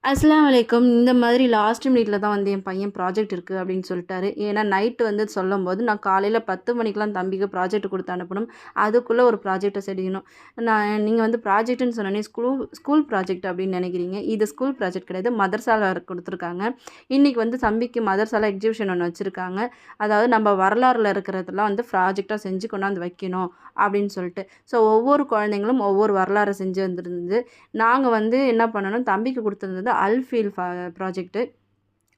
அஸ்ஸலாமு அலைக்கும். இந்த மாதிரி லாஸ்ட் மினிட்ல தான் வந்து என் பையன் ப்ராஜெக்ட் இருக்குது அப்படின்னு சொல்லிட்டாரு. ஏன்னா நைட்டு வந்து சொல்லும்போது, நான் காலையில 10 மணிக்கெலாம் தம்பிக்கு ப்ராஜெக்ட் குடுத்து அனுப்பணும். அதுக்குள்ள ஒரு ப்ராஜெக்ட்ட செய்யணும். நீங்க வந்து ப்ராஜெக்ட்ன்னு சொன்னோனே ஸ்கூல் ப்ராஜெக்ட் அப்படின்னு நினைக்கிறீங்க. இது ஸ்கூல் ப்ராஜெக்ட் கிடையாது. மதரசால குடுத்துருக்காங்க. இன்னைக்கு வந்து தம்பிக்கு மதரசால எக்ஸிபிஷன் ஒண்ணு வச்சிருக்காங்க. அதாவது நம்ம வரலாறுல இருக்கிறதெல்லாம் வந்து ப்ராஜெக்ட்டா செஞ்சு கொண்டாந்து வைக்கணும் அப்படின்னு சொல்லிட்டு. ஸோ ஒவ்வொரு குழந்தைங்களும் ஒவ்வொரு வரலாற செஞ்சு வந்திருந்தது. நாங்க வந்து என்ன பண்ணோம்னா, தம்பிக்கு குடுத்துருந்தது அல்ஃபீல் ப்ராஜெக்ட்டு.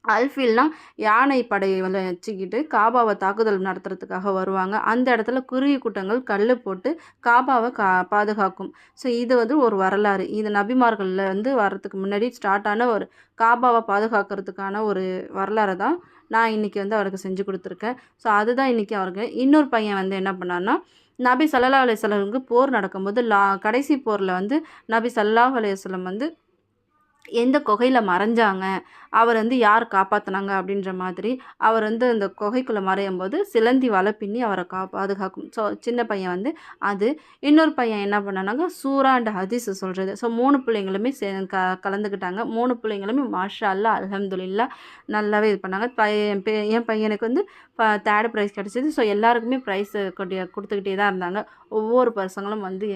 அல்ஃபீல்னா யானை படை வந்து வச்சுக்கிட்டு காபாவ தாக்குதல் நடத்துறதுக்காக வருவாங்க. அந்த இடத்துல குருவி கூட்டங்கள் கல்லு போட்டு காபாவ பாதுகாக்கும். ஸோ இது வந்து ஒரு வரலாறு. இது நபிமார்கள்ல வந்து வர்றதுக்கு முன்னாடி ஸ்டார்ட் ஆன ஒரு காபாவ பாதுகாக்கிறதுக்கான ஒரு வரலாற தான் நான் இன்னைக்கு வந்து அவருக்கு செஞ்சு குடுத்துருக்கேன். ஸோ அதுதான் இன்னைக்கு அவருக்கு. இன்னொரு பையன் வந்து என்ன பண்ணான்னா, நபி ஸல்லல்லாஹு அலைஹி வஸல்லமுக்கு போர் நடக்கும்போது கடைசி போர்ல வந்து நபி ஸல்லல்லாஹு அலைஹி வஸல்லம் வந்து எந்த குகையில மறைஞ்சாங்க, அவர் வந்து யார் காப்பாத்துனாங்க அப்படின்ற மாதிரி, அவர் வந்து அந்த குகைக்குள்ள மறையும்போது சிலந்தி வலை பின்னி அவர பாதுகாக்கும். ஸோ சின்ன பையன் வந்து அது. இன்னொரு பையன் என்ன பண்ணானாங்க, சூரா அண்ட் ஹதீஸ் சொல்றது. ஸோ 3 பிள்ளைங்களுமே கலந்துக்கிட்டாங்க. 3 பிள்ளைங்களுமே மாஷா அல்லாஹ் அல்ஹம்துலில்லாஹ் நல்லாவே இது பண்ணாங்க. என் பையனுக்கு வந்து 3rd ப்ரைஸ் கிடச்சிது. ஸோ எல்லாருக்குமே ப்ரைஸ் குடுத்துக்கிட்டே தான் இருந்தாங்க. ஒவ்வொரு பசங்களும் வந்து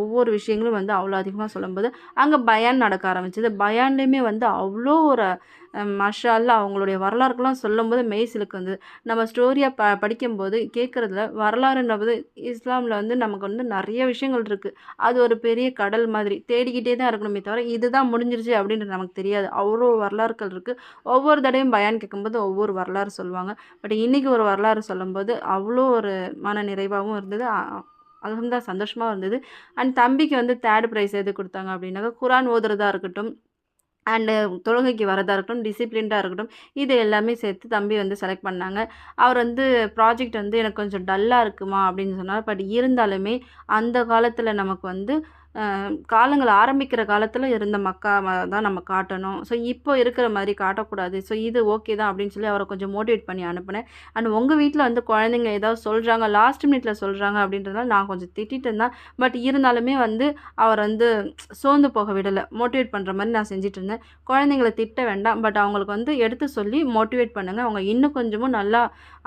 ஒவ்வொரு விஷயங்களும் வந்து அவ்வளோ அதிகமா சொல்லும்போது, அங்க பயான் நடக்க ஆரம்பிச்சது. பயான்லேயுமே வந்து அவ்வளோ ஒரு மாஷா அல்லாஹ் அவங்களுடைய வரலாறுக்கெல்லாம் சொல்லும்போது மெய் சிலுக்க வந்தது. நம்ம ஸ்டோரியா படிக்கும்போது கேட்குறதுல வரலாறுன்றது இஸ்லாமில வந்து நமக்கு வந்து நெறைய விஷயங்கள் இருக்கு. அது ஒரு பெரிய கடல் மாதிரி. தேடிக்கிட்டே தான் இருக்கணுமே தவிர, இதுதான் முடிஞ்சிருச்சு அப்படின்றது நமக்கு தெரியாது. அவ்வளோ வரலாறுகள் இருக்கு. ஒவ்வொரு தடவையும் பயான் கேட்கும்போது ஒவ்வொரு வரலாறு சொல்லுவாங்க. பட் இன்னைக்கு ஒரு வரலாறு சொல்லும்போது, அவ்வளோ ஒரு மன நிறைவாவும் இருந்தது. அல்ஹம்துலில்லாஹ் சந்தோஷமாவும் இருந்தது. அண்ட் தம்பிக்கு வந்து 3rd ப்ரைஸ் எது குடுத்தாங்க அப்படின்னாக்கா, குரான் ஓதுறதா இருக்கட்டும், அண்டு தொழுகைக்கு வரதா இருக்கட்டும், டிசிப்ளின்டா இருக்கட்டும், இது எல்லாமே சேர்த்து தம்பி வந்து செலக்ட் பண்ணாங்க. அவர் வந்து ப்ராஜெக்ட் வந்து எனக்கு கொஞ்சம் டல்லா இருக்குமா அப்படின்னு சொன்னார். பட் இருந்தாலுமே அந்த காலத்தில நமக்கு வந்து காலங்கள் ஆரம்பிக்கிற காலத்தில இருந்த தான் நம்ம காட்டணும். ஸோ இப்போ இருக்கிற மாதிரி காட்டக்கூடாது. ஸோ இது ஓகே தான் அப்படின்னு சொல்லி அவர கொஞ்சம் மோட்டிவேட் பண்ணி அனுப்புனேன். அண்ட் உங்க வீட்ல வந்து குழந்தைங்க ஏதாவது சொல்றாங்க, லாஸ்ட் மினிட்ல சொல்றாங்க அப்படின்றதுனால நான் கொஞ்சம் திட்டிட்டேன் தான். பட் இருந்தாலுமே வந்து அவர் வந்து சோர்ந்து போக விடல. மோட்டிவேட் பண்ற மாரி நான் செஞ்சுட்டு இருந்தேன். குழந்தைங்கள திட்ட வேண்டாம். பட் அவங்களுக்கு வந்து எடுத்து சொல்லி மோட்டிவேட் பண்ணுங்க. அவங்க இன்னும் கொஞ்சமும் நல்லா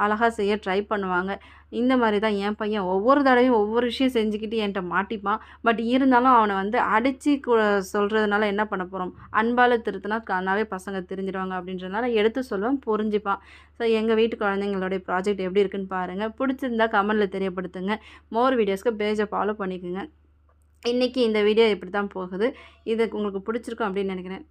அழகா செய்ய ட்ரை பண்ணுவாங்க. இந்த மாரி தான் என் பையன் ஒவ்வொரு தடவையும் ஒவ்வொரு விஷயம் செஞ்சுக்கிட்டு என்ட்ட மாட்டிப்பான். பட் இருந்தாலும் அவன வந்து அடிச்சு சொல்றதுனால என்ன பண்ண போறோம்? அன்பால திருத்துனா தானாவே பசங்க திருந்திருவாங்க அப்படின்றதுனால எடுத்து சொல்லுவேன், புரிஞ்சுப்பான். ஸோ எங்க வீட்டு குழந்தைங்களுடைய ப்ராஜெக்ட் எப்படி இருக்குன்னு பாருங்க. பிடிச்சிருந்தா கமெண்ட்ல தெரியப்படுத்துங்க. மோர் வீடியோஸ்க்கு பேஜ ஃபாலோ பண்ணிக்கங்க. இன்னைக்கு இந்த வீடியோ இப்படி தான் போகுது. இது உங்களுக்கு பிடிச்சிருக்கும் அப்படின்னு நினைக்கிறேன்.